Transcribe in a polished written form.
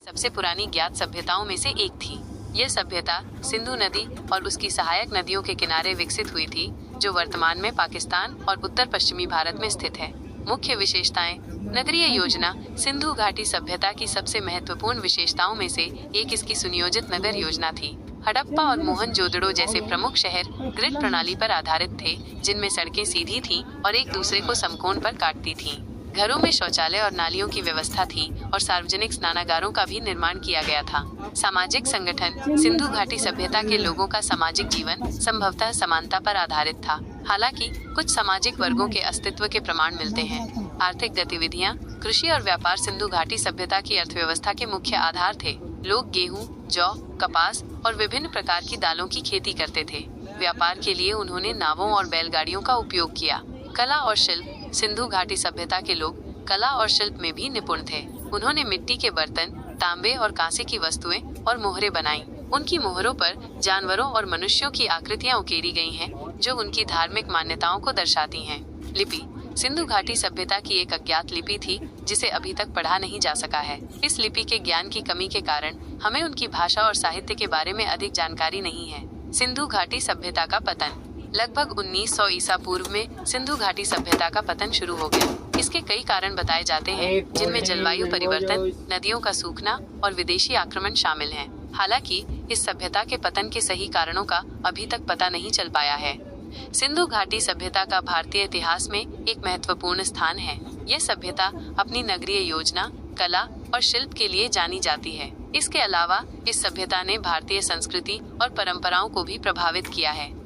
सबसे पुरानी ज्ञात सभ्यताओं में से एक थी। यह सभ्यता सिंधु नदी और उसकी सहायक नदियों के किनारे विकसित हुई थी, जो वर्तमान में पाकिस्तान और उत्तर पश्चिमी भारत में स्थित है। मुख्य विशेषताएं। नगरीय योजना। सिंधु घाटी सभ्यता की सबसे महत्वपूर्ण विशेषताओं में से एक इसकी सुनियोजित नगर योजना थी। हड़प्पा और मोहनजोदड़ो जैसे प्रमुख शहर ग्रिड प्रणाली पर आधारित थे, जिनमें सड़कें सीधी थीं और एक दूसरे को समकोण पर काटती थीं। घरों में शौचालय और नालियों की व्यवस्था थी और सार्वजनिक स्नानागारों का भी निर्माण किया गया था। सामाजिक संगठन। सिंधु घाटी सभ्यता के लोगों का सामाजिक जीवन संभवतः समानता पर आधारित था, हालांकि कुछ सामाजिक वर्गों के अस्तित्व के प्रमाण मिलते हैं। आर्थिक गतिविधियां। कृषि और व्यापार सिंधु घाटी सभ्यता की अर्थव्यवस्था के मुख्य आधार थे। लोग गेहूं, जौ, कपास और विभिन्न प्रकार की दालों की खेती करते थे। व्यापार के लिए उन्होंने नावों और बैलगाड़ियों का उपयोग किया। कला और शिल्प। सिंधु घाटी सभ्यता के लोग कला और शिल्प में भी निपुण थे। उन्होंने मिट्टी के बर्तन, तांबे और कांसे की वस्तुएं और मोहरें बनाई। उनकी मोहरों पर जानवरों और मनुष्यों की आकृतियां उकेरी गई हैं, जो उनकी धार्मिक मान्यताओं को दर्शाती हैं। लिपि। सिंधु घाटी सभ्यता की एक अज्ञात लिपि थी, जिसे अभी तक पढ़ा नहीं जा सका है। इस लिपि के ज्ञान की कमी के कारण हमें उनकी भाषा और साहित्य के बारे में अधिक जानकारी नहीं है। सिंधु घाटी सभ्यता का पतन। लगभग 1900 ईसा पूर्व में सिंधु घाटी सभ्यता का पतन शुरू हो गया। इसके कई कारण बताए जाते हैं, जिनमें जलवायु परिवर्तन, नदियों का सूखना और विदेशी आक्रमण शामिल हैं। हालांकि इस सभ्यता के पतन के सही कारणों का अभी तक पता नहीं चल पाया है। सिंधु घाटी सभ्यता का भारतीय इतिहास में एक महत्वपूर्ण स्थान है। यह सभ्यता अपनी नगरीय योजना, कला और शिल्प के लिए जानी जाती है। इसके अलावा इस सभ्यता ने भारतीय संस्कृति और परंपराओं को भी प्रभावित किया है।